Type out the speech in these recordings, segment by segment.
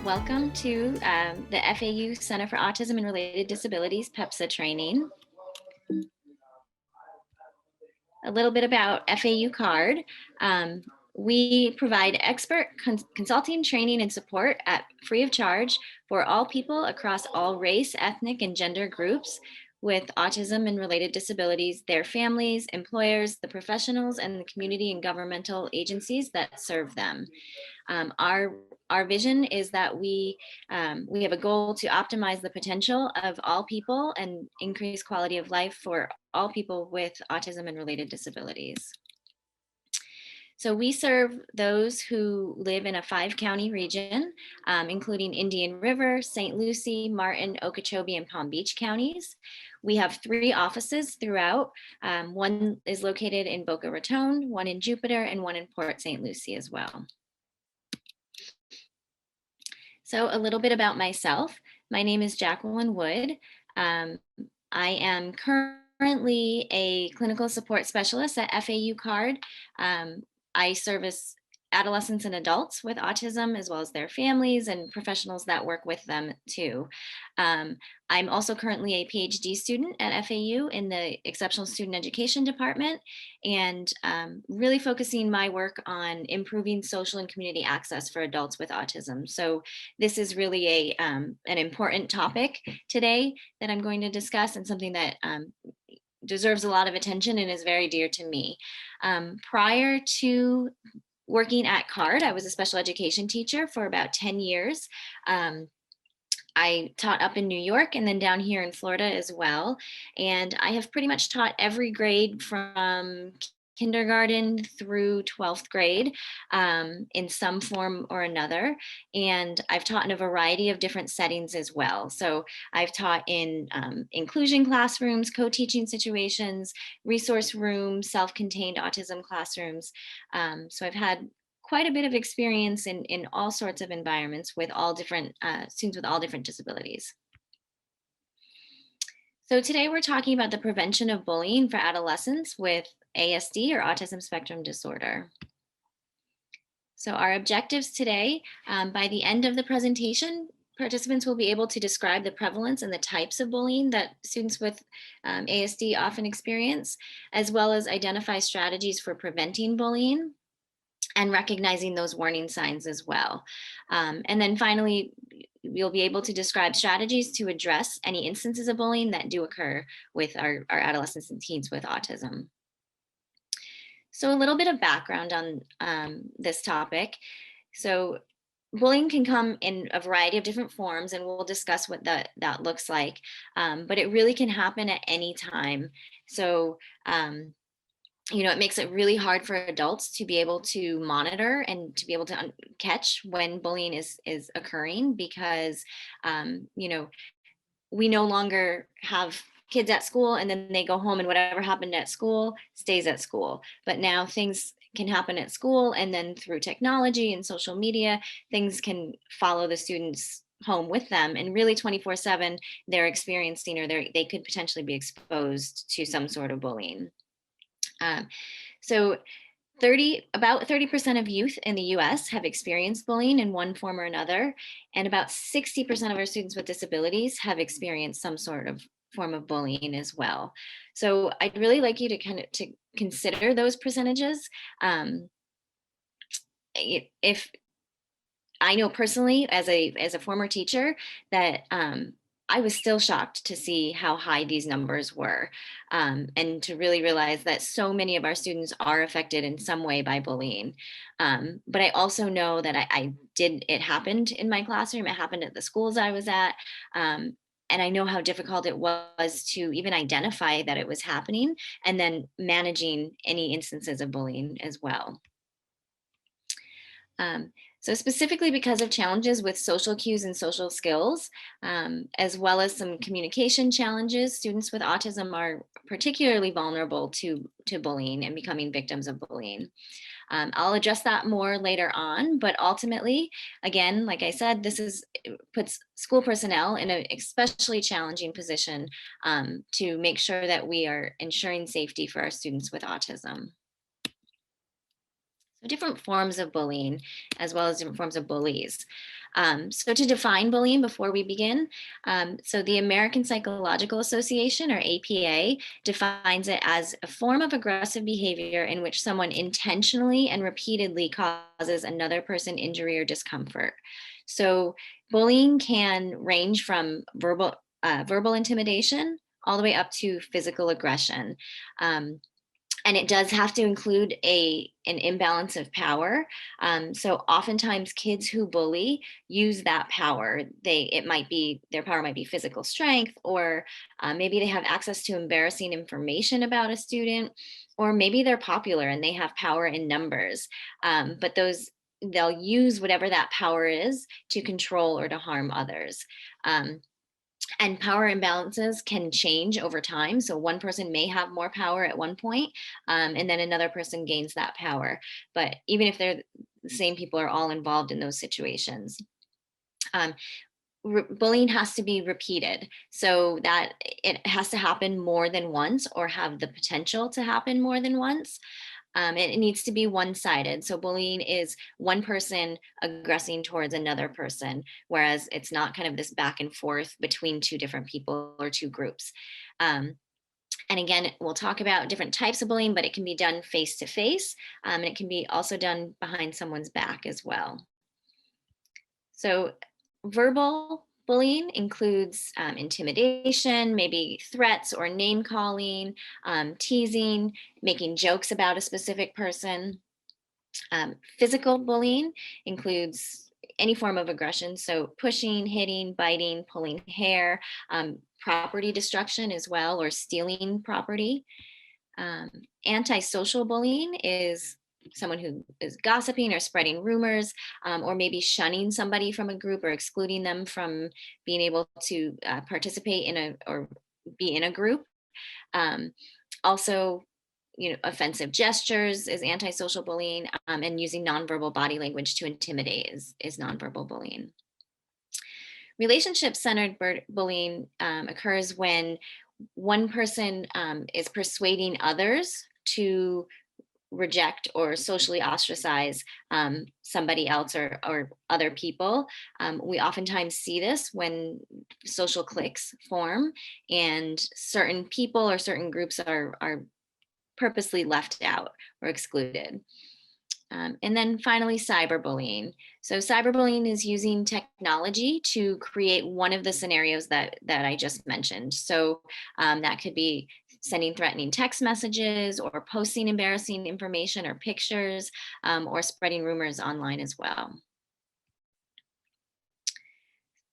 Welcome to the FAU Center for Autism and Related Disabilities PEPSA training. A little bit about FAU CARD. We provide expert consulting, training, and support at free of charge for all people across all race, ethnic, and gender groups with autism and related disabilities, their families, employers, the professionals, and the community and governmental agencies that serve them. Our vision is that we have a goal to optimize the potential of all people and increase quality of life for all people with autism and related disabilities. So we serve those who live in a 5-county region, including Indian River, St. Lucie, Martin, Okeechobee, and Palm Beach counties. We have 3 offices throughout. One is located in Boca Raton, one in Jupiter, and one in Port St. Lucie as well. So a little bit about myself. My name is Jacqueline Wood. I am currently a clinical support specialist at FAU CARD. I service adolescents and adults with autism, as well as their families and professionals that work with them too. I'm also currently a PhD student at FAU in the Exceptional Student Education Department, and really focusing my work on improving social and community access for adults with autism. So this is really an important topic today that I'm going to discuss, and something that deserves a lot of attention and is very dear to me. Prior to working at CARD, I was a special education teacher for about 10 years. I taught up in New York and then down here in Florida as well. And I have pretty much taught every grade from kindergarten through 12th grade in some form or another. And I've taught in a variety of different settings as well. So I've taught in inclusion classrooms, co-teaching situations, resource rooms, self-contained autism classrooms. So I've had quite a bit of experience in all sorts of environments with all different students with all different disabilities. So today we're talking about the prevention of bullying for adolescents with ASD or autism spectrum disorder. So our objectives today, by the end of the presentation, participants will be able to describe the prevalence and the types of bullying that students with ASD often experience, as well as identify strategies for preventing bullying and recognizing those warning signs as well. And then finally, we'll be able to describe strategies to address any instances of bullying that do occur with our adolescents and teens with autism. So a little bit of background on this topic. So bullying can come in a variety of different forms, and we'll discuss what that looks like. But it really can happen at any time. So it makes it really hard for adults to be able to monitor and to be able to catch when bullying is occurring, because we no longer have kids at school and then they go home and whatever happened at school stays at school. But now things can happen at school, and then through technology and social media, things can follow the students home with them, and really 24/7 they're experiencing, or they could potentially be exposed to some sort of bullying. So about 30% of youth in the US have experienced bullying in one form or another, and about 60% of our students with disabilities have experienced some sort of form of bullying as well. So I'd really like you to consider those percentages. If I know personally, as a former teacher, that I was still shocked to see how high these numbers were, and to really realize that so many of our students are affected in some way by bullying. But I also know that it happened in my classroom, it happened at the schools I was at, and I know how difficult it was to even identify that it was happening, and then managing any instances of bullying as well. So specifically because of challenges with social cues and social skills, as well as some communication challenges, students with autism are particularly vulnerable to bullying and becoming victims of bullying. I'll address that more later on, but ultimately, again, like I said, puts school personnel in an especially challenging position to make sure that we are ensuring safety for our students with autism. Different forms of bullying, as well as different forms of bullies. So to define bullying before we begin, so the American Psychological Association, or APA, defines it as a form of aggressive behavior in which someone intentionally and repeatedly causes another person injury or discomfort. So bullying can range from verbal intimidation all the way up to physical aggression. And it does have to include an imbalance of power. So oftentimes kids who bully use that power. Their power might be physical strength, or maybe they have access to embarrassing information about a student, or maybe they're popular and they have power in numbers. But they'll use whatever that power is to control or to harm others. And power imbalances can change over time. So one person may have more power at one point, and then another person gains that power. But even if they're the same people are all involved in those situations. Um, Bullying has to be repeated, so that it has to happen more than once or have the potential to happen more than once. It needs to be one-sided. So bullying is one person aggressing towards another person, whereas it's not kind of this back and forth between two different people or two groups. Um, and again, we'll talk about different types of bullying, but it can be done face to face, and it can be also done behind someone's back as well. So verbal bullying includes intimidation, maybe threats or name calling, teasing, making jokes about a specific person. Physical bullying includes any form of aggression, so pushing, hitting, biting, pulling hair, property destruction as well, or stealing property. Um, Antisocial bullying is someone who is gossiping or spreading rumors, or maybe shunning somebody from a group or excluding them from being able to participate in a or be in a group. Um, Also, offensive gestures is antisocial bullying, and using nonverbal body language to intimidate is nonverbal bullying. Relationship centered bullying occurs when one person is persuading others to reject or socially ostracize somebody else or other people. We oftentimes see this when social cliques form and certain people or certain groups are purposely left out or excluded. And then finally, cyberbullying. So cyberbullying is using technology to create one of the scenarios that I just mentioned. So that could be sending threatening text messages or posting embarrassing information or pictures, or spreading rumors online as well.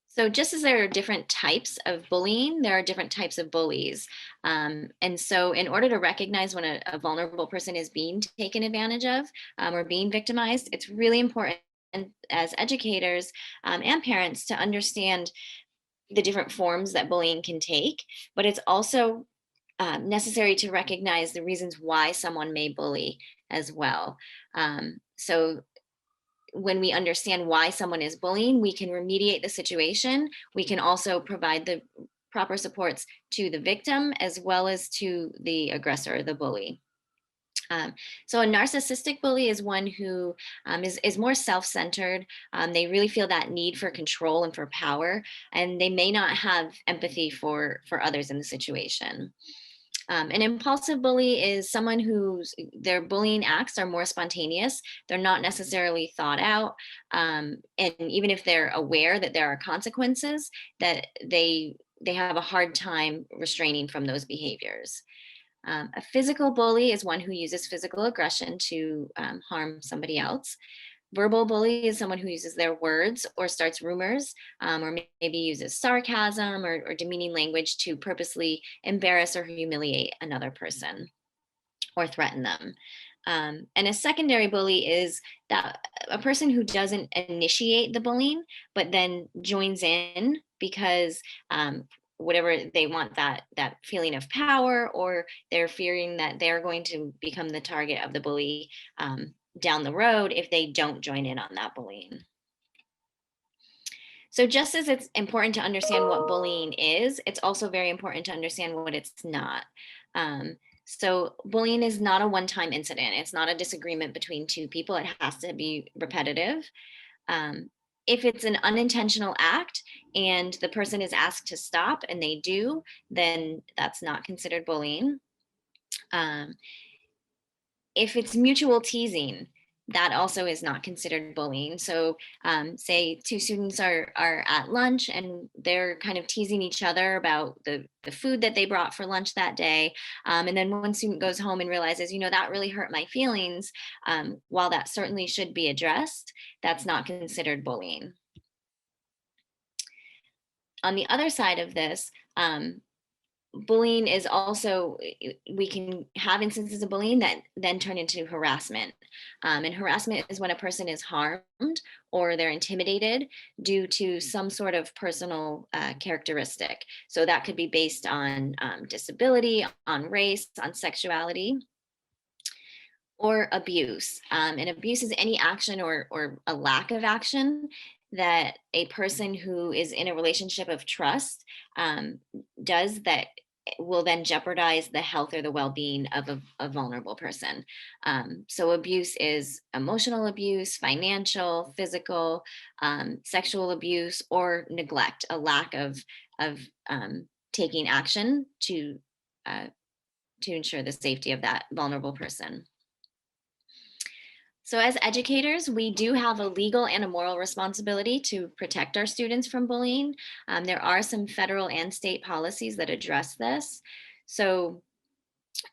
So just as there are different types of bullying, there are different types of bullies. And so in order to recognize when a vulnerable person is being taken advantage of, or being victimized, it's really important as educators and parents to understand the different forms that bullying can take, but it's also necessary to recognize the reasons why someone may bully as well. So when we understand why someone is bullying, we can remediate the situation. We can also provide the proper supports to the victim as well as to the aggressor, the bully. So a narcissistic bully is one who is more self-centered. They really feel that need for control and for power, and they may not have empathy for others in the situation. An impulsive bully is someone whose their bullying acts are more spontaneous. They're not necessarily thought out, and even if they're aware that there are consequences, that they have a hard time restraining from those behaviors. A physical bully is one who uses physical aggression to harm somebody else. Verbal bully is someone who uses their words or starts rumors, or maybe uses sarcasm or demeaning language to purposely embarrass or humiliate another person or threaten them. And a secondary bully is that a person who doesn't initiate the bullying, but then joins in because whatever they want, that feeling of power, or they're fearing that they're going to become the target of the bully down the road if they don't join in on that bullying. So just as it's important to understand what bullying is, it's also very important to understand what it's not. Um, So bullying is not a one-time incident. It's not a disagreement between two people. It has to be repetitive. Um, if it's an unintentional act and the person is asked to stop and they do, then that's not considered bullying. Um, if it's mutual teasing, that also is not considered bullying. So, say two students are at lunch and they're kind of teasing each other about the food that they brought for lunch that day. And then one student goes home and realizes, that really hurt my feelings. While that certainly should be addressed, that's not considered bullying. On the other side of this, bullying is also, we can have instances of bullying that then turn into harassment. And harassment is when a person is harmed or they're intimidated due to some sort of personal characteristic. So that could be based on disability, on race, on sexuality, or abuse. And abuse is any action or a lack of action that a person who is in a relationship of trust um, does that will then jeopardize the health or the well-being of a vulnerable person. So abuse is emotional abuse, financial, physical, sexual abuse, or neglect, a lack of taking action uh, to ensure the safety of that vulnerable person. So, as educators, we do have a legal and a moral responsibility to protect our students from bullying. There are some federal and state policies that address this. So,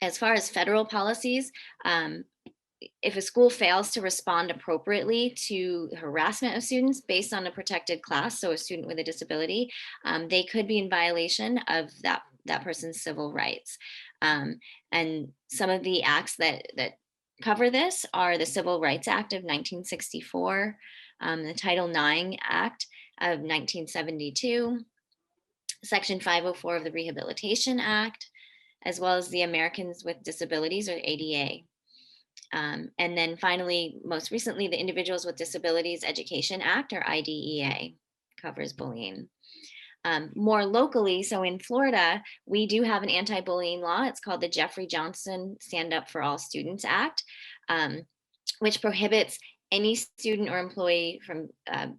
as far as federal policies, um, if a school fails to respond appropriately to harassment of students based on a protected class, so a student with a disability, they could be in violation of that person's civil rights. And some of the acts that cover this are the Civil Rights Act of 1964, the Title IX Act of 1972, Section 504 of the Rehabilitation Act, as well as the Americans with Disabilities, or ADA. And then finally, most recently, the Individuals with Disabilities Education Act, or IDEA, covers bullying. More locally, so in Florida, we do have an anti-bullying law. It's called the Jeffrey Johnson Stand Up for All Students Act, which prohibits any student or employee from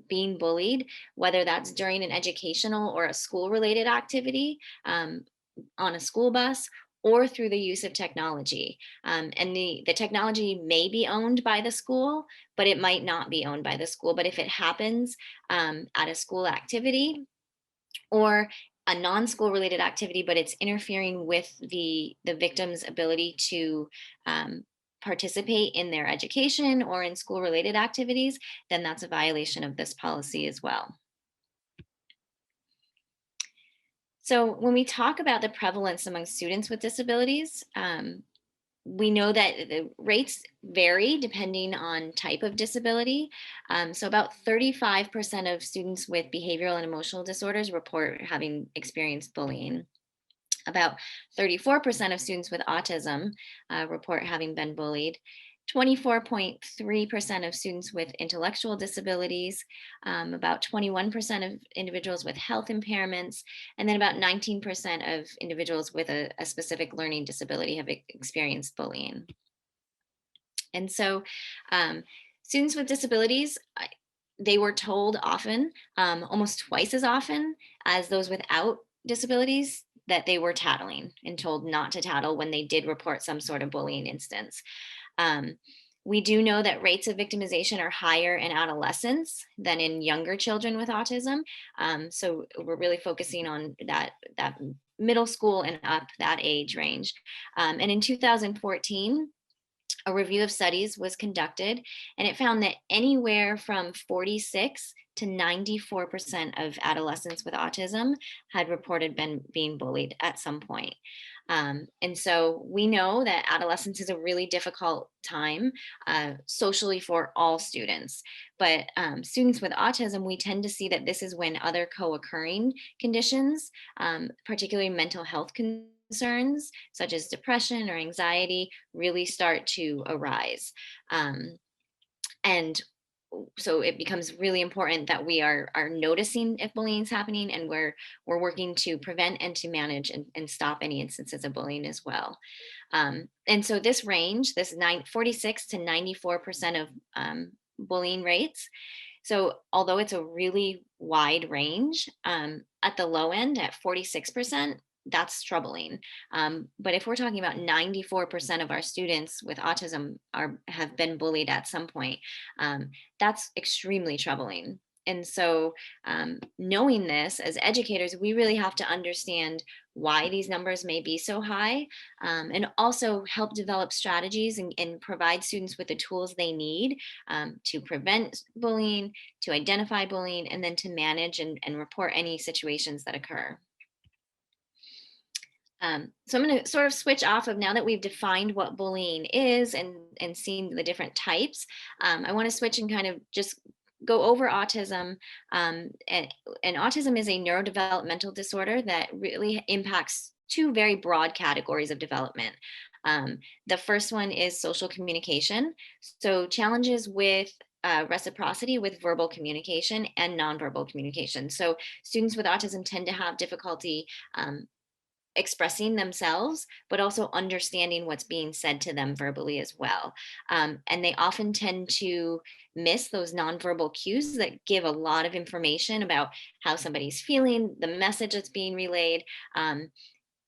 being bullied, whether that's during an educational or a school-related activity, on a school bus, or through the use of technology. And the technology may be owned by the school, but it might not be owned by the school. But if it happens at a school activity or a non-school related activity, but it's interfering with the victim's ability to participate in their education or in school related activities, then that's a violation of this policy as well. So when we talk about the prevalence among students with disabilities, we know that the rates vary depending on type of disability. So about 35% of students with behavioral and emotional disorders report having experienced bullying. About 34% of students with autism report having been bullied. 24.3% of students with intellectual disabilities, about 21% of individuals with health impairments, and then about 19% of individuals with a specific learning disability have experienced bullying. And so, students with disabilities, they were told often, almost twice as often as those without disabilities, that they were tattling and told not to tattle when they did report some sort of bullying instance. Um, we do know that rates of victimization are higher in adolescents than in younger children with autism. So we're really focusing on that middle school and up, that age range. And in 2014, a review of studies was conducted, and it found that anywhere from 46 to 94% of adolescents with autism had reported being bullied at some point. And so we know that adolescence is a really difficult time socially for all students. But students with autism, we tend to see that this is when other co occurring conditions, particularly mental health concerns such as depression or anxiety, really start to arise. And so it becomes really important that we are noticing if bullying is happening, and we're working to prevent and to manage and stop any instances of bullying as well. And so this range, this 46 to 94% of bullying rates. So although it's a really wide range, at the low end at 46%, that's troubling. But if we're talking about 94% of our students with autism have been bullied at some point, that's extremely troubling. And so, knowing this as educators, we really have to understand why these numbers may be so high, and also help develop strategies and provide students with the tools they need to prevent bullying, to identify bullying, and then to manage and report any situations that occur. So I'm going to sort of switch off of, now that we've defined what bullying is and seen the different types. I want to switch and kind of just go over autism. And autism is a neurodevelopmental disorder that really impacts two very broad categories of development. The first one is social communication. So challenges with reciprocity with verbal communication and nonverbal communication. So students with autism tend to have difficulty expressing themselves, but also understanding what's being said to them verbally as well. And they often tend to miss those nonverbal cues that give a lot of information about how somebody's feeling, the message that's being relayed.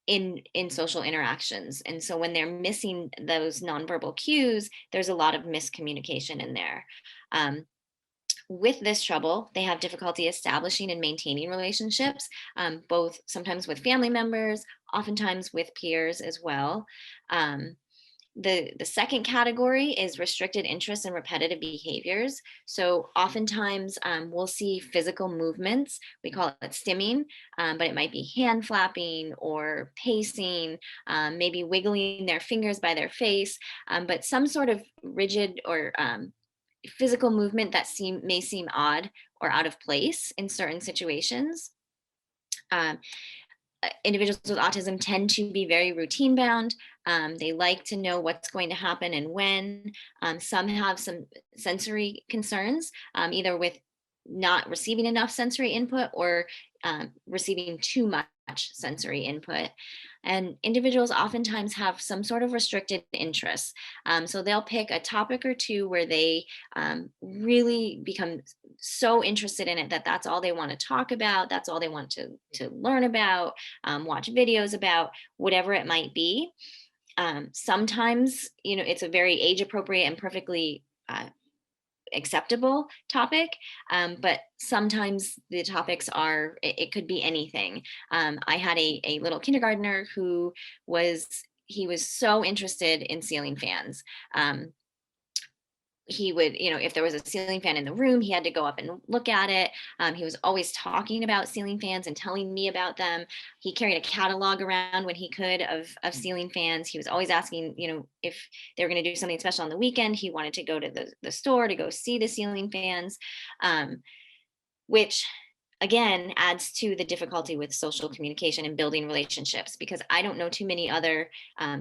In social interactions. And so when they're missing those nonverbal cues, there's a lot of miscommunication in there. With this trouble, they have difficulty establishing and maintaining relationships, both sometimes with family members, oftentimes with peers as well. The second category is restricted interests and repetitive behaviors. So oftentimes we'll see physical movements. We call it stimming, but it might be hand flapping or pacing, maybe wiggling their fingers by their face, but some sort of rigid or physical movement that may seem odd or out of place in certain situations. Um, Individuals with autism tend to be very routine bound. They like to know what's going to happen and when. Some have some sensory concerns, either with not receiving enough sensory input or receiving too much sensory input. And individuals oftentimes have some sort of restricted interests. So they'll pick a topic or two where they really become so interested in it that that's all they want to talk about. That's all they want to learn about, watch videos about, whatever it might be. Sometimes, it's a very age appropriate and perfectly acceptable topic, but sometimes the topics it could be anything. I had a little kindergartner who he was so interested in ceiling fans. He would, if there was a ceiling fan in the room, he had to go up and look at it. He was always talking about ceiling fans and telling me about them. He carried a catalog around when he could of ceiling fans. He was always asking, if they were going to do something special on the weekend. He wanted to go to the store to go see the ceiling fans, which again adds to the difficulty with social communication and building relationships, because I don't know too many other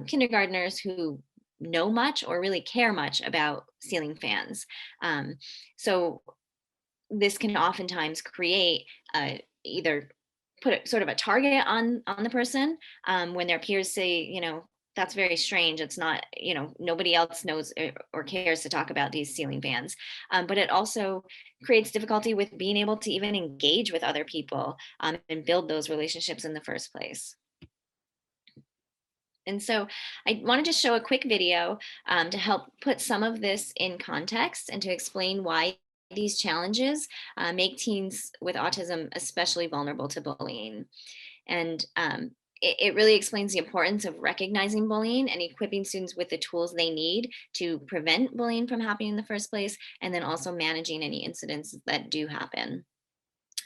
kindergartners who know much or really care much about ceiling fans. So this can oftentimes create either put sort of a target on the person when their peers say, that's very strange. It's not, nobody else knows or cares to talk about these ceiling fans. But it also creates difficulty with being able to even engage with other people and build those relationships in the first place. And so I wanted to show a quick video to help put some of this in context and to explain why these challenges make teens with autism especially vulnerable to bullying. And it really explains the importance of recognizing bullying and equipping students with the tools they need to prevent bullying from happening in the first place, and then also managing any incidents that do happen.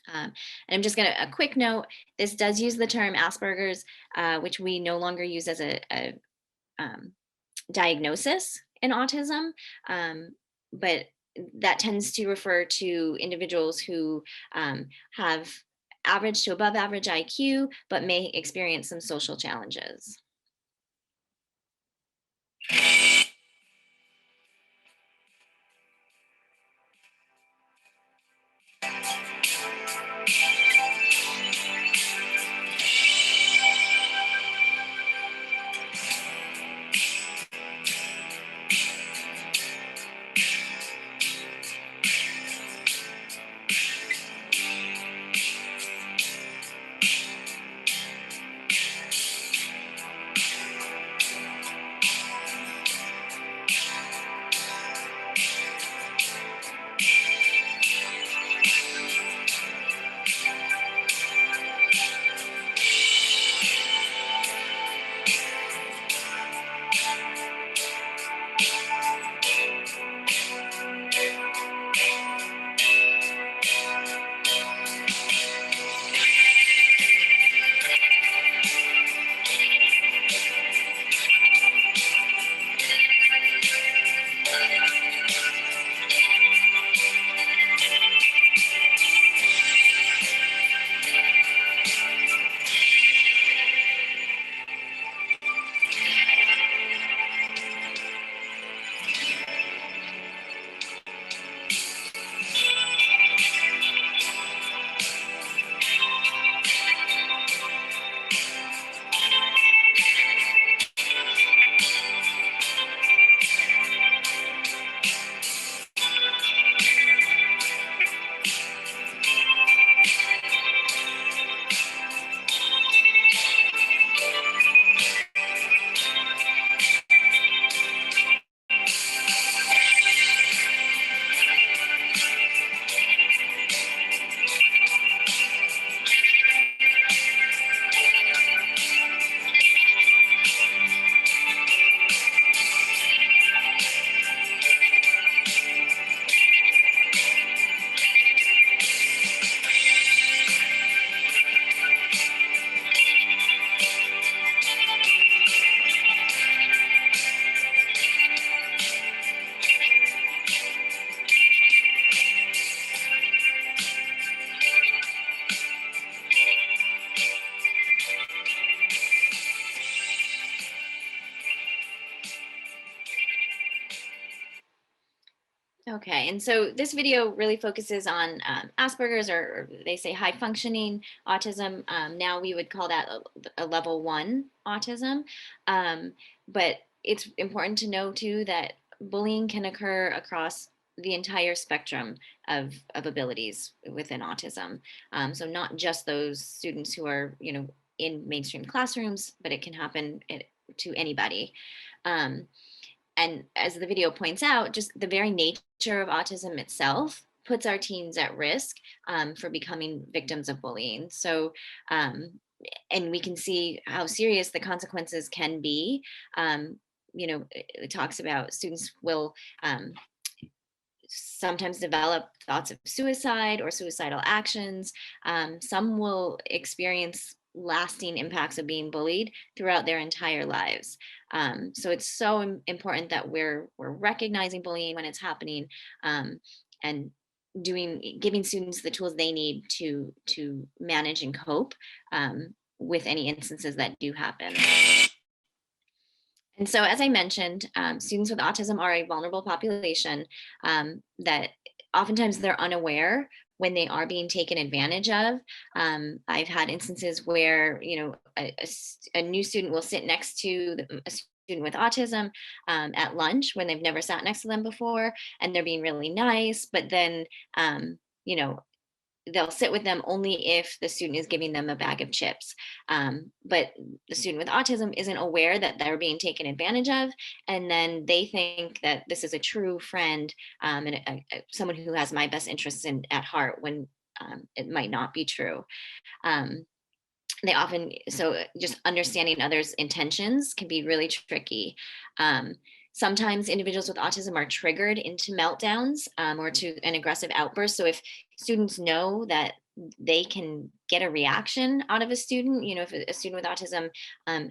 And I'm just going to, a quick note, this does use the term Asperger's, which we no longer use as a diagnosis in autism. But that tends to refer to individuals who have average to above average IQ, but may experience some social challenges. Okay, and so this video really focuses on Asperger's, or they say high functioning autism. Now we would call that a level 1 autism. Um, but it's important to know too that bullying can occur across the entire spectrum of abilities within autism. So not just those students who are, in mainstream classrooms, but it can happen to anybody. Um, and as the video points out, just the very nature of autism itself puts our teens at risk for becoming victims of bullying. So, um, and we can see how serious the consequences can be. It talks about students will sometimes develop thoughts of suicide or suicidal actions. Some will experience lasting impacts of being bullied throughout their entire lives. So it's so important that we're recognizing bullying when it's happening, and giving students the tools they need to manage and cope with any instances that do happen. And so, as I mentioned, students with autism are a vulnerable population that oftentimes they're unaware when they are being taken advantage of. I've had instances where, a new student will sit next to a student with autism at lunch when they've never sat next to them before, and they're being really nice, but then, you know, they'll sit with them only if the student is giving them a bag of chips. But the student with autism isn't aware that they're being taken advantage of. And then they think that this is a true friend, and someone who has my best interests at heart, when it might not be true. Um, so just understanding others' intentions can be really tricky. um, Sometimes individuals with autism are triggered into meltdowns, or to an aggressive outburst. So if students know that they can get a reaction out of a student, if a student with autism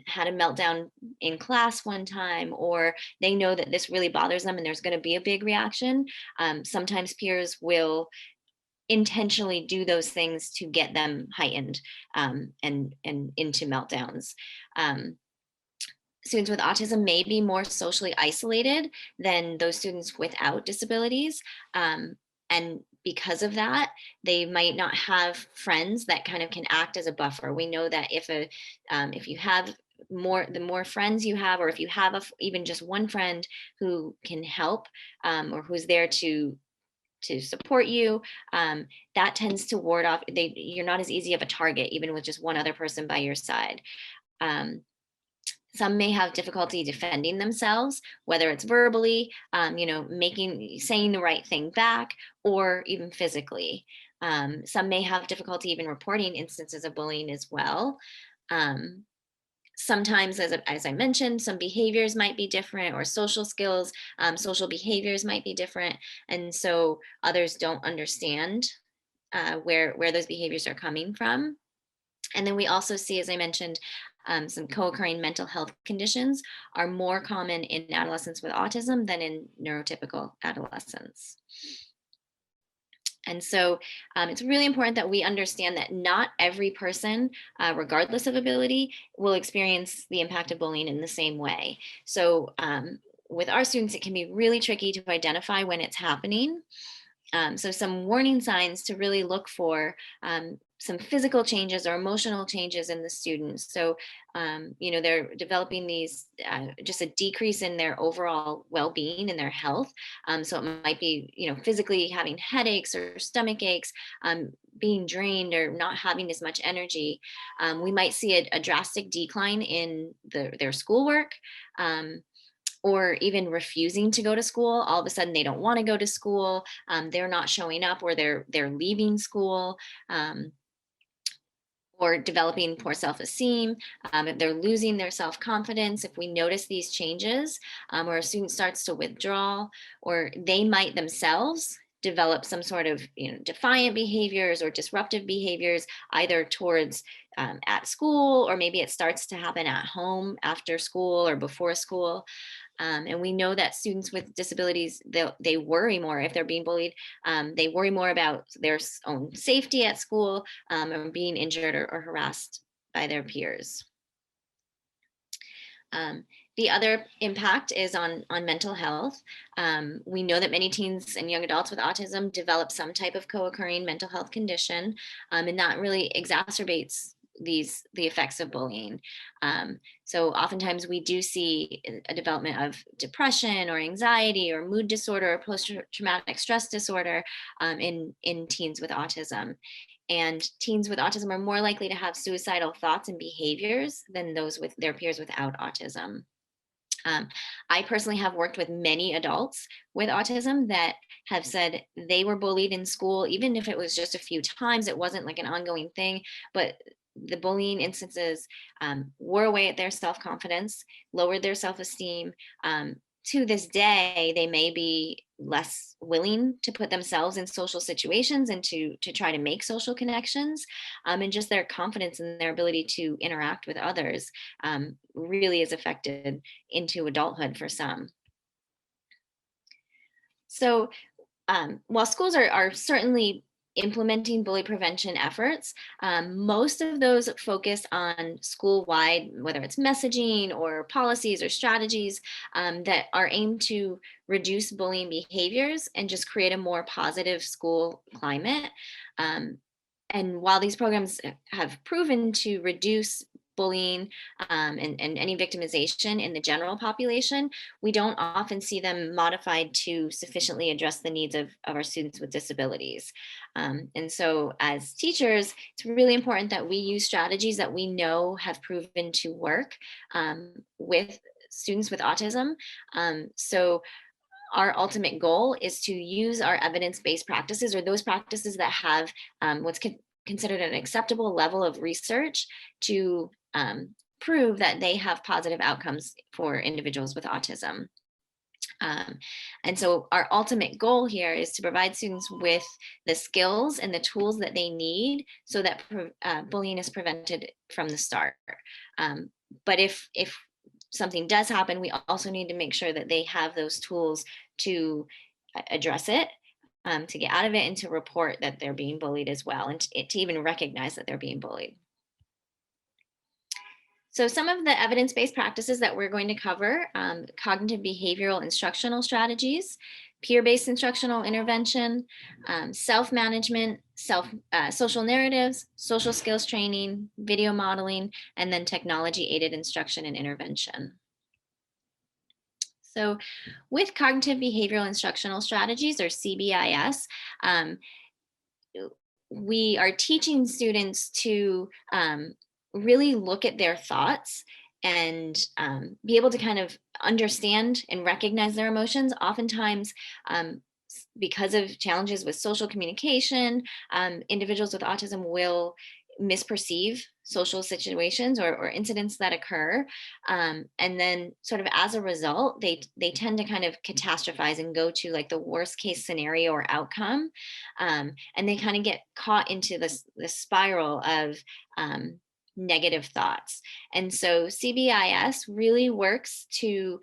had a meltdown in class one time, or they know that this really bothers them and there's going to be a big reaction, sometimes peers will intentionally do those things to get them heightened, and into meltdowns. Um, Students with autism may be more socially isolated than those students without disabilities. And because of that, they might not have friends that kind of can act as a buffer. We know that if you have the more friends you have, or if you have even just one friend who can help, or who's there to support you, that tends to ward off. You're not as easy of a target, even with just one other person by your side. Um, some may have difficulty defending themselves, whether it's verbally, saying the right thing back, or even physically. Some may have difficulty even reporting instances of bullying as well. Sometimes, as I mentioned, some behaviors might be different, or social skills, social behaviors might be different. And so others don't understand where those behaviors are coming from. And then we also see, as I mentioned, some co-occurring mental health conditions are more common in adolescents with autism than in neurotypical adolescents. And so it's really important that we understand that not every person, regardless of ability, will experience the impact of bullying in the same way. So with our students, it can be really tricky to identify when it's happening. So some warning signs to really look for: some physical changes or emotional changes in the students. So, they're developing these, just a decrease in their overall well-being and their health. So it might be, physically having headaches or stomach aches, being drained or not having as much energy. We might see a drastic decline in their schoolwork. Or even refusing to go to school. All of a sudden, they don't want to go to school. They're not showing up, or they're leaving school, or developing poor self-esteem. If they're losing their self-confidence, if we notice these changes, or a student starts to withdraw, or they might themselves develop some sort of defiant behaviors or disruptive behaviors, either towards at school, or maybe it starts to happen at home after school or before school. And we know that students with disabilities, they worry more if they're being bullied. They worry more about their own safety at school, or being injured or harassed by their peers. The other impact is on mental health. We know that many teens and young adults with autism develop some type of co-occurring mental health condition, and that really exacerbates the effects of bullying. So oftentimes we do see a development of depression or anxiety or mood disorder or post-traumatic stress disorder in teens with autism. And teens with autism are more likely to have suicidal thoughts and behaviors than those with their peers without autism. Um, I personally have worked with many adults with autism that have said they were bullied in school, even if it was just a few times, it wasn't like an ongoing thing, but the bullying instances wore away at their self-confidence, lowered their self-esteem. To this day, they may be less willing to put themselves in social situations and to try to make social connections, and just their confidence and their ability to interact with others really is affected into adulthood for some. So while schools are certainly implementing bully prevention efforts, most of those focus on school-wide, whether it's messaging or policies or strategies that are aimed to reduce bullying behaviors and just create a more positive school climate. Um, and while these programs have proven to reduce bullying and any victimization in the general population, we don't often see them modified to sufficiently address the needs of our students with disabilities. And so as teachers, it's really important that we use strategies that we know have proven to work with students with autism. So our ultimate goal is to use our evidence-based practices, or those practices that have what's considered an acceptable level of research, to prove that they have positive outcomes for individuals with autism. Um, and so our ultimate goal here is to provide students with the skills and the tools that they need so that bullying is prevented from the start. Um, but if something does happen, we also need to make sure that they have those tools to address it, to get out of it, and to report that they're being bullied as well, and to even recognize that they're being bullied. So some of the evidence-based practices that we're going to cover: cognitive behavioral instructional strategies, peer-based instructional intervention, self-management, social narratives, social skills training, video modeling, and then technology-aided instruction and intervention. So with cognitive behavioral instructional strategies, or CBIS, we are teaching students to really look at their thoughts and be able to kind of understand and recognize their emotions. Oftentimes, because of challenges with social communication, individuals with autism will misperceive social situations or incidents that occur, and then sort of as a result they tend to kind of catastrophize and go to like the worst case scenario or outcome, and they kind of get caught into this spiral of negative thoughts. And so CBIS really works to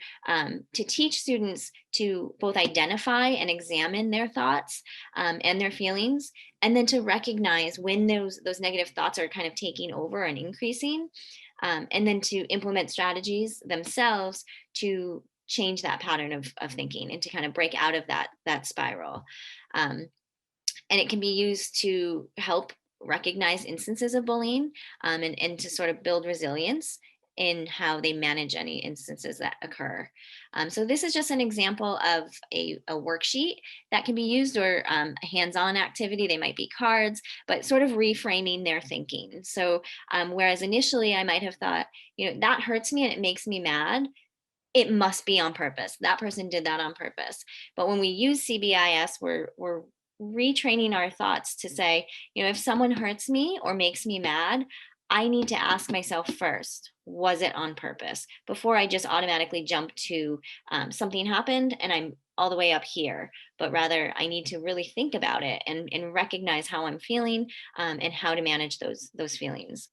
teach students to both identify and examine their thoughts and their feelings, and then to recognize when those negative thoughts are kind of taking over and increasing, and then to implement strategies themselves to change that pattern of thinking and to kind of break out of that spiral. And it can be used to help recognize instances of bullying, and to sort of build resilience in how they manage any instances that occur. So this is just an example of a worksheet that can be used, or a hands-on activity. They might be cards, but sort of reframing their thinking. So whereas initially I might have thought, that hurts me and it makes me mad, it must be on purpose. That person did that on purpose. But when we use CBIS, we're retraining our thoughts to say, if someone hurts me or makes me mad, I need to ask myself first, was it on purpose? Before I just automatically jump to something happened and I'm all the way up here, but rather I need to really think about it and recognize how I'm feeling, and how to manage those feelings.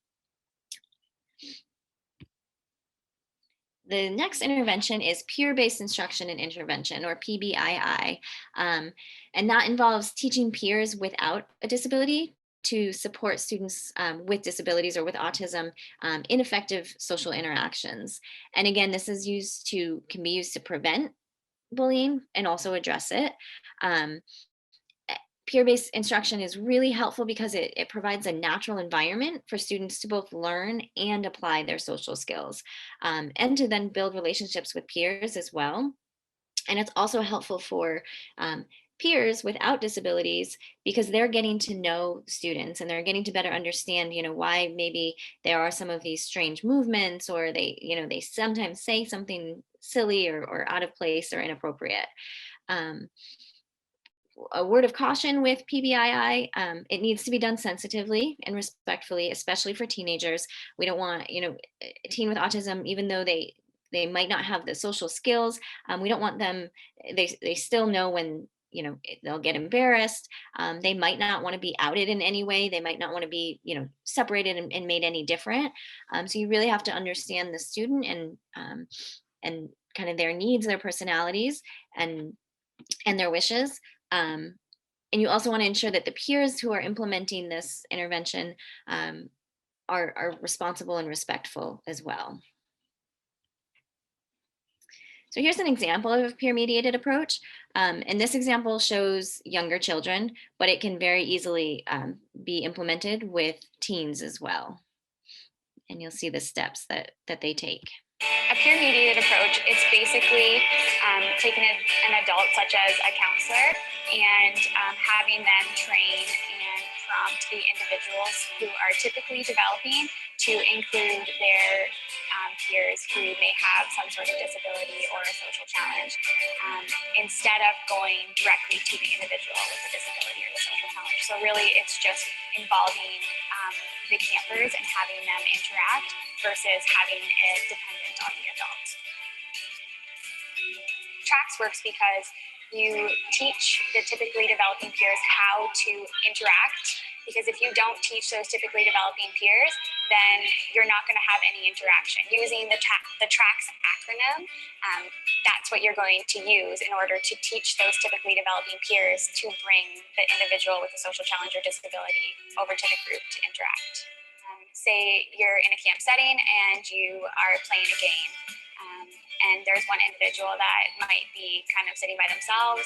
The next intervention is peer-based instruction and intervention, or PBII. And that involves teaching peers without a disability to support students with disabilities or with autism in effective social interactions. And again, this is can be used to prevent bullying and also address it. Um, Peer-based instruction is really helpful because it provides a natural environment for students to both learn and apply their social skills, and to then build relationships with peers as well. And it's also helpful for peers without disabilities because they're getting to know students and they're getting to better understand, why maybe there are some of these strange movements, or they sometimes say something silly or out of place or inappropriate. Um, a word of caution with PBII, it needs to be done sensitively and respectfully, especially for teenagers. We don't want, a teen with autism, even though they might not have the social skills, we don't want them, they still know when, they'll get embarrassed. They might not want to be outed in any way. They might not want to be, separated and made any different. So you really have to understand the student and kind of their needs, their personalities, and their wishes. Um, and you also want to ensure that the peers who are implementing this intervention are responsible and respectful as well. So here's an example of a peer-mediated approach. And this example shows younger children, but it can very easily be implemented with teens as well. And you'll see the steps that they take. A peer-mediated approach is basically taking an adult such as a counselor and having them train and prompt the individuals who are typically developing to include their peers who may have some sort of disability or a social challenge, instead of going directly to the individual with the disability or the social challenge. So really it's just involving the campers and having them interact versus having it dependent on the adult. Tracks works because you teach the typically developing peers how to interact, because if you don't teach those typically developing peers, then you're not going to have any interaction. Using the TRACS acronym, that's what you're going to use in order to teach those typically developing peers to bring the individual with a social challenge or disability over to the group to interact. Say you're in a camp setting and you are playing a game, and there's one individual that might be kind of sitting by themselves,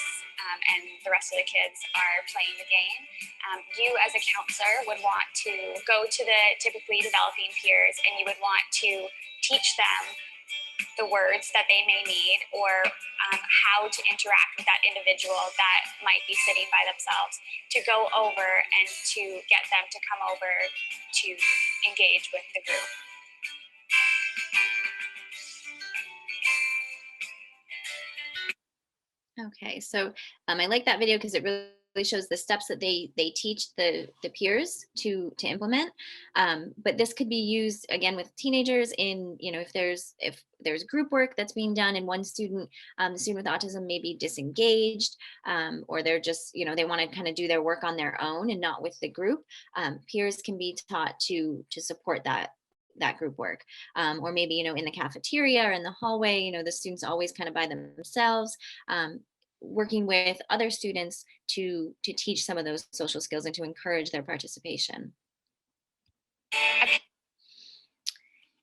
and the rest of the kids are playing the game. You as a counselor would want to go to the typically developing peers and you would want to teach them the words that they may need, or how to interact with that individual that might be sitting by themselves, to go over and to get them to come over to engage with the group. Okay, so I like that video because it really shows the steps that they teach the peers to implement. But this could be used again with teenagers in, if there's group work that's being done and one student, the student with autism may be disengaged, or they're just, they want to kind of do their work on their own and not with the group. Peers can be taught to support that group work, or maybe in the cafeteria or in the hallway, the students always kind of by themselves, working with other students to teach some of those social skills and to encourage their participation.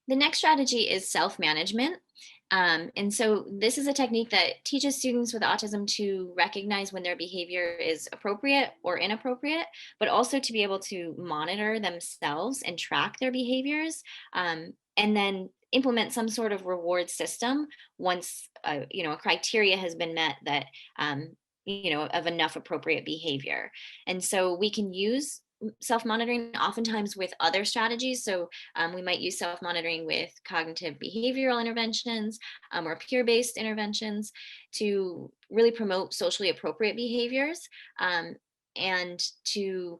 The next strategy is self-management. And so this is a technique that teaches students with autism to recognize when their behavior is appropriate or inappropriate, but also to be able to monitor themselves and track their behaviors, and then implement some sort of reward system once a criteria has been met that of enough appropriate behavior. And so we can use self-monitoring oftentimes with other strategies. So we might use self-monitoring with cognitive behavioral interventions, or peer-based interventions to really promote socially appropriate behaviors, and to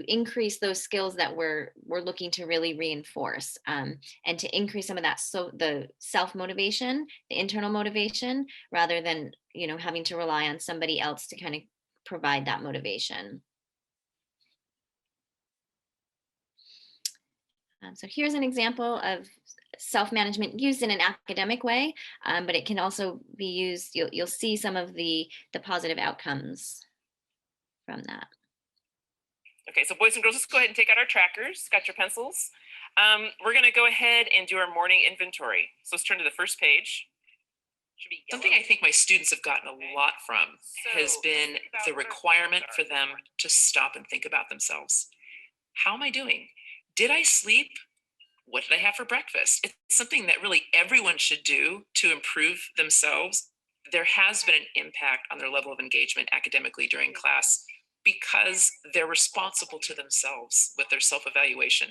increase those skills that we're looking to really reinforce, and to increase some of that, so the self-motivation, the internal motivation, rather than having to rely on somebody else to kind of provide that motivation. So here's an example of self-management used in an academic way, but it can also be used, you'll see some of the positive outcomes from that. Okay, so boys and girls, let's go ahead and take out our trackers. Got your pencils? We're going to go ahead and do our morning inventory. So let's turn to the first page. Something I think my students have gotten a lot from has been the requirement for them to stop and think about themselves. How am I doing? Did I sleep? What did I have for breakfast? It's something that really everyone should do to improve themselves. There has been an impact on their level of engagement academically during class because they're responsible to themselves with their self-evaluation.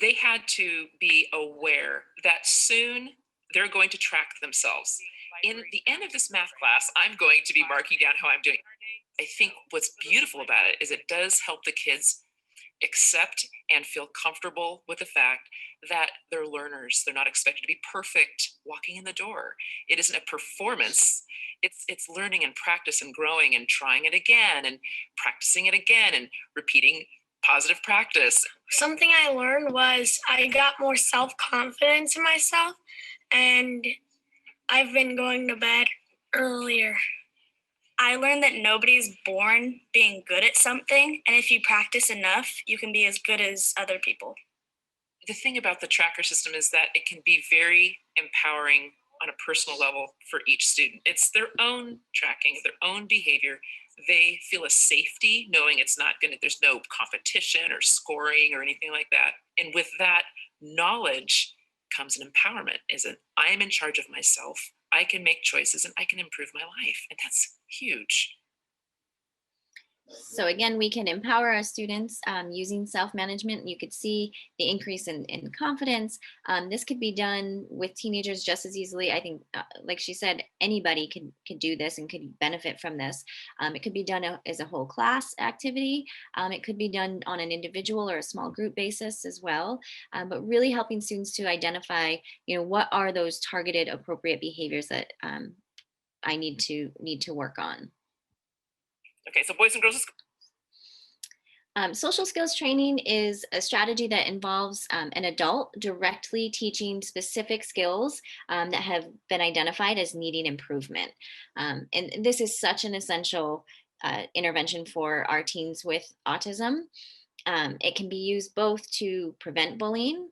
They had to be aware that soon they're going to track themselves. In the end of this math class, I'm going to be marking down how I'm doing. I think what's beautiful about it is it does help the kids accept and feel comfortable with the fact that they're learners. They're not expected to be perfect walking in the door. It isn't a performance. It's learning and practice and growing and trying it again and practicing it again and repeating positive practice. Something I learned was I got more self-confidence in myself, and I've been going to bed earlier. I learned that nobody's born being good at something, and if you practice enough, you can be as good as other people. The thing about the tracker system is that it can be very empowering on a personal level for each student. It's their own tracking, their own behavior. They feel a safety knowing it's not going to, there's no competition or scoring or anything like that. And with that knowledge comes an empowerment, is that I am in charge of myself. I can make choices and I can improve my life. And that's huge. So again, we can empower our students using self-management. You could see the increase in confidence. This could be done with teenagers just as easily. I think, like she said, anybody could do this and could benefit from this. It could be done as a whole class activity. It could be done on an individual or a small group basis as well. But really helping students to identify, what are those targeted appropriate behaviors that I need to work on. Okay, so boys and girls, social skills training is a strategy that involves an adult directly teaching specific skills that have been identified as needing improvement. And this is such an essential intervention for our teens with autism. It can be used both to prevent bullying,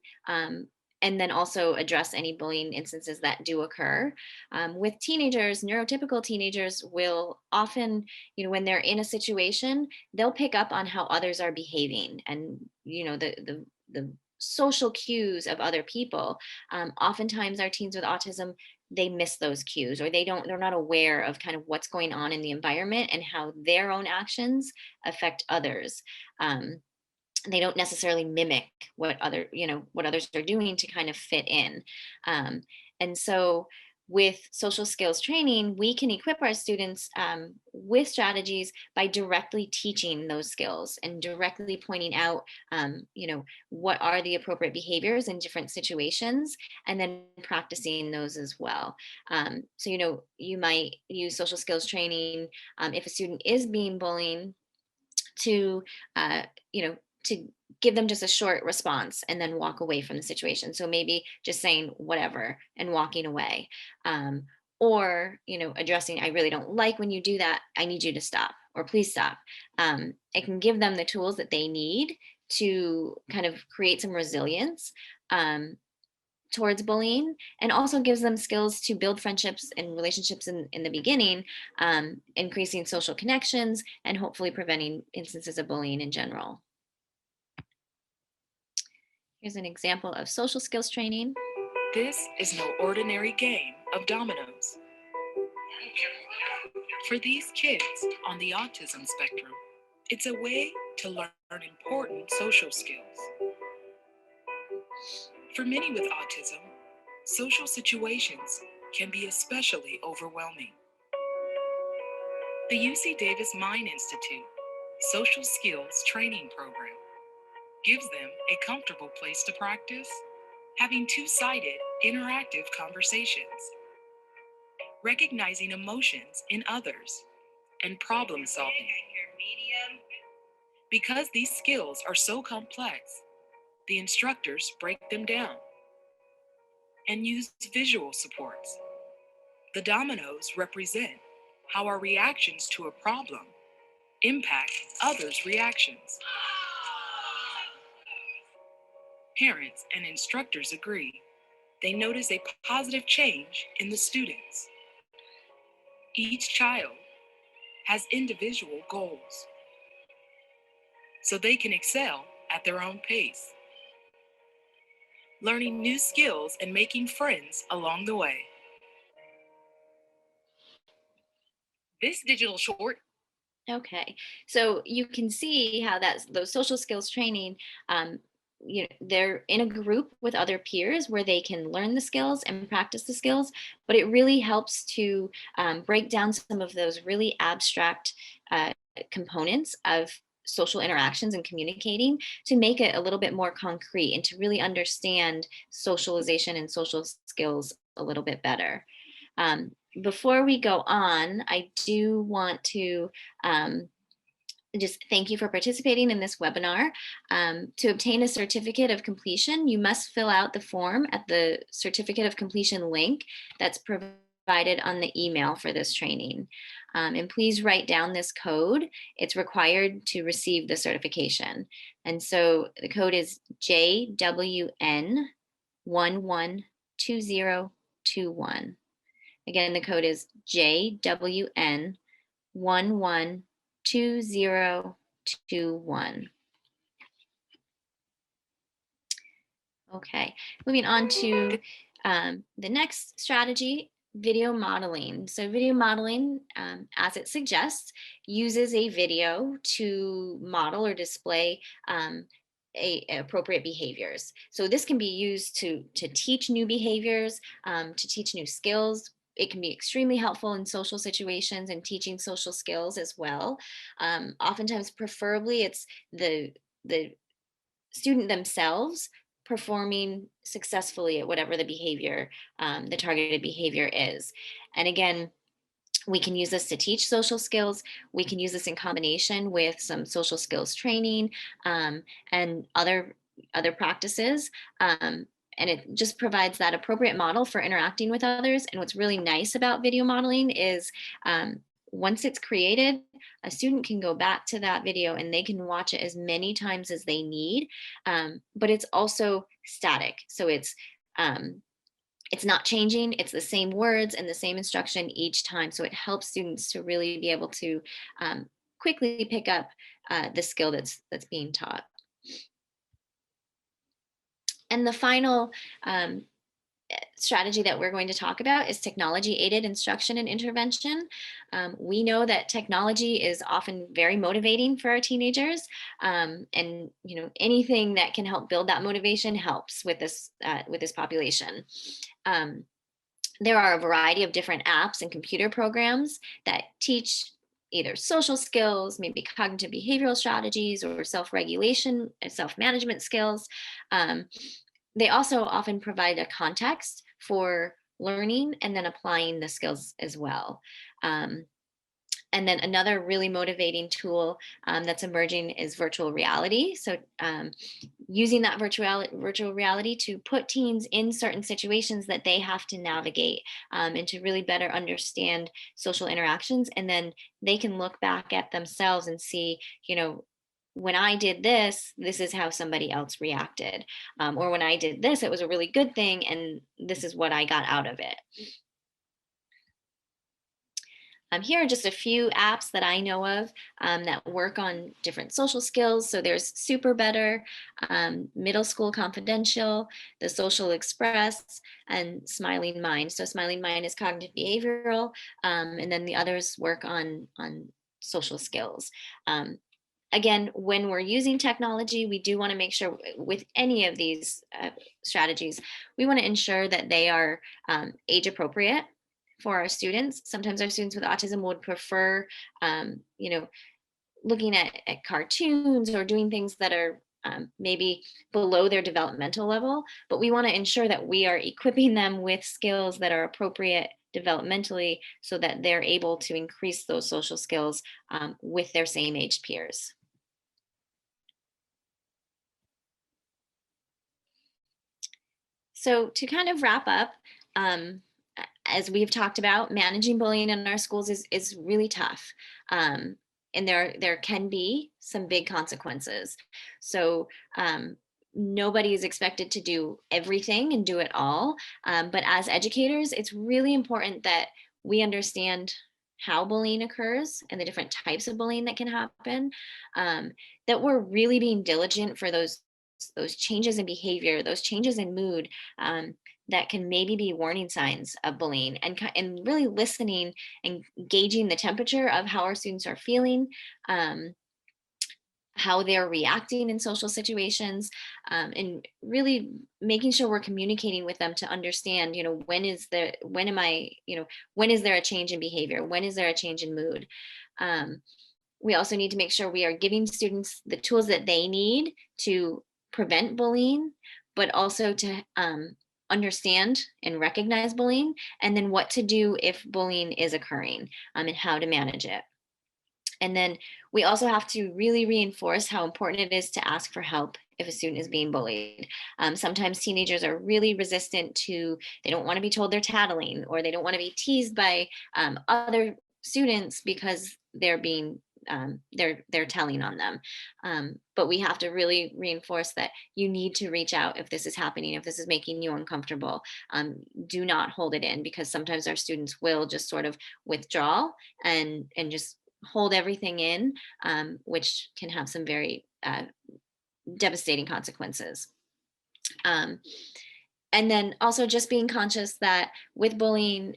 and then also address any bullying instances that do occur. With teenagers, neurotypical teenagers will often, when they're in a situation, they'll pick up on how others are behaving, and the social cues of other people. Oftentimes, our teens with autism, they miss those cues, or they're not aware of kind of what's going on in the environment and how their own actions affect others. They don't necessarily mimic what others are doing to kind of fit in. um, and so with social skills training, we can equip our students with strategies by directly teaching those skills and directly pointing out what are the appropriate behaviors in different situations, and then practicing those as well. So you might use social skills training if a student is being bullied, to uh, you know to give them just a short response and then walk away from the situation. So maybe just saying whatever and walking away, or addressing, I really don't like when you do that, I need you to stop, or please stop. It can give them the tools that they need to kind of create some resilience towards bullying, and also gives them skills to build friendships and relationships in the beginning, increasing social connections and hopefully preventing instances of bullying in general. Here's an example of social skills training. This is no ordinary game of dominoes. For these kids on the autism spectrum, it's a way to learn important social skills. For many with autism, social situations can be especially overwhelming. The UC Davis Mind Institute Social Skills Training Program gives them a comfortable place to practice having two-sided interactive conversations, recognizing emotions in others, and problem solving. Because these skills are so complex, the instructors break them down and use visual supports. The dominoes represent how our reactions to a problem impact others' reactions. Parents and instructors agree. They notice a positive change in the students. Each child has individual goals, so they can excel at their own pace, learning new skills and making friends along the way. This digital short. Okay, so you can see how those social skills training, they're in a group with other peers where they can learn the skills and practice the skills, but it really helps to break down some of those really abstract uh, components of social interactions and communicating to make it a little bit more concrete and to really understand socialization and social skills a little bit better. Before we go on, I do want to just thank you for participating in this webinar. To obtain a certificate of completion, you must fill out the form at the certificate of completion link that's provided on the email for this training. And please write down this code. It's required to receive the certification. And so the code is JWN112021. Again, the code is JWN112021. Okay, moving on to the next strategy, video modeling. So video modeling, as it suggests, uses a video to model or display appropriate behaviors. So this can be used to teach new behaviors, to teach new skills. It can be extremely helpful in social situations and teaching social skills as well. Oftentimes, preferably, it's the student themselves performing successfully at whatever the behavior, the targeted behavior is. And again, we can use this to teach social skills. We can use this in combination with some social skills training and other practices. And it just provides that appropriate model for interacting with others. And what's really nice about video modeling is once it's created, a student can go back to that video and they can watch it as many times as they need. But it's also static. So it's not changing. It's the same words and the same instruction each time. So it helps students to really be able to quickly pick up the skill that's being taught. And the final strategy that we're going to talk about is technology-aided instruction and intervention. We know that technology is often very motivating for our teenagers, and anything that can help build that motivation helps with this population. There are a variety of different apps and computer programs that teach either social skills, maybe cognitive behavioral strategies, or self-regulation, self-management skills. They also often provide a context for learning and then applying the skills as well. And then another really motivating tool that's emerging is virtual reality. So using that virtual reality to put teens in certain situations that they have to navigate and to really better understand social interactions. And then they can look back at themselves and see, when I did this, this is how somebody else reacted. Or when I did this, it was a really good thing, and this is what I got out of it. Here are just a few apps that I know of that work on different social skills. So there's Super Better, Middle School Confidential, The Social Express, and Smiling Mind. So Smiling Mind is cognitive behavioral, and then the others work on social skills. Again, when we're using technology, we do want to make sure with any of these strategies, we want to ensure that they are age appropriate for our students. Sometimes our students with autism would prefer, looking at cartoons or doing things that are maybe below their developmental level, but we want to ensure that we are equipping them with skills that are appropriate developmentally so that they're able to increase those social skills with their same age peers. So to kind of wrap up, as we've talked about, managing bullying in our schools is really tough. And there can be some big consequences. So nobody is expected to do everything and do it all. But as educators, it's really important that we understand how bullying occurs and the different types of bullying that can happen, that we're really being diligent for those changes in behavior, those changes in mood, that can maybe be warning signs of bullying, and really listening and gauging the temperature of how our students are feeling, how they're reacting in social situations, and really making sure we're communicating with them to understand, when is there a change in behavior, when is there a change in mood. We also need to make sure we are giving students the tools that they need to prevent bullying, but also to understand and recognize bullying, and then what to do if bullying is occurring, and how to manage it. And then we also have to really reinforce how important it is to ask for help if a student is being bullied. Sometimes teenagers are really resistant they don't want to be told they're tattling, or they don't want to be teased by other students because they're telling on them. But we have to really reinforce that you need to reach out if this is happening, if this is making you uncomfortable. Do not hold it in, because sometimes our students will just sort of withdraw and just hold everything in, which can have some very devastating consequences. And then also just being conscious that with bullying,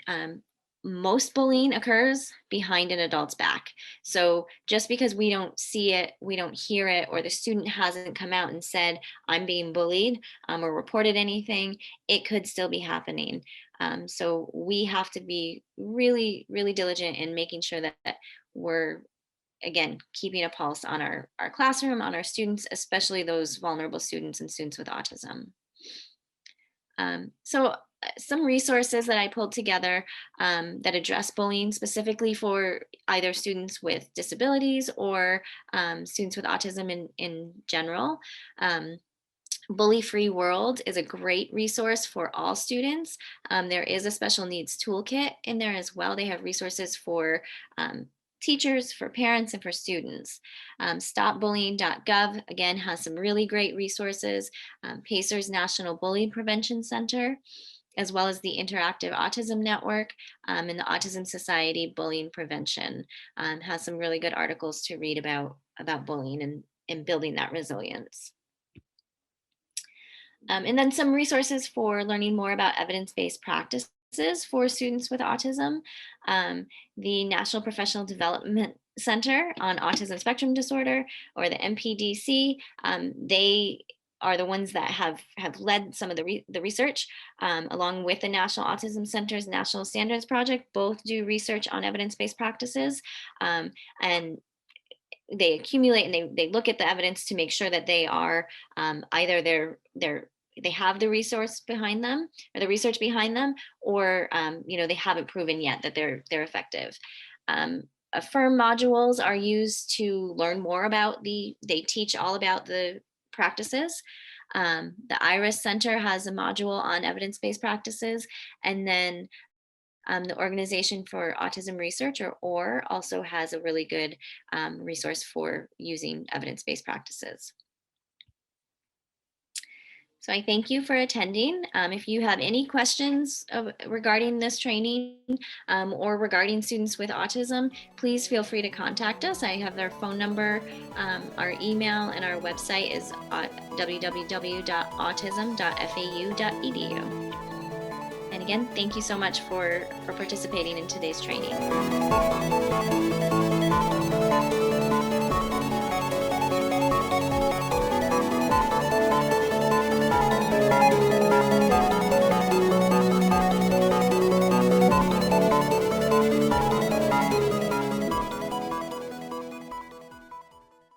most bullying occurs behind an adult's back. So just because we don't see it, we don't hear it, or the student hasn't come out and said, I'm being bullied, or reported anything, it could still be happening. So we have to be really, really diligent in making sure that we're, again, keeping a pulse on our classroom, on our students, especially those vulnerable students and students with autism. So some resources that I pulled together that address bullying specifically for either students with disabilities or students with autism in general. Bully Free World is a great resource for all students. There is a special needs toolkit in there as well. They have resources for teachers, for parents, and for students. StopBullying.gov, again, has some really great resources. PACER's National Bullying Prevention Center, as well as the Interactive Autism Network, and the Autism Society Bullying Prevention, has some really good articles to read about bullying and building that resilience. And then some resources for learning more about evidence-based practices for students with autism. The National Professional Development Center on Autism Spectrum Disorder, or the NPDC, they are the ones that have led some of the research, along with the National Autism Center's National Standards Project. Both do research on evidence-based practices, and they accumulate and they look at the evidence to make sure that they are either they have the resource behind them, or the research behind them, or they haven't proven yet that they're effective. Affirm modules are used to learn more about they teach all about the practices. The IRIS Center has a module on evidence-based practices, and then the Organization for Autism Research, or also has a really good resource for using evidence-based practices. So I thank you for attending. If you have any questions regarding this training, or regarding students with autism, please feel free to contact us. I have their phone number, our email, and our website is www.autism.fau.edu. And again, thank you so much for participating in today's training.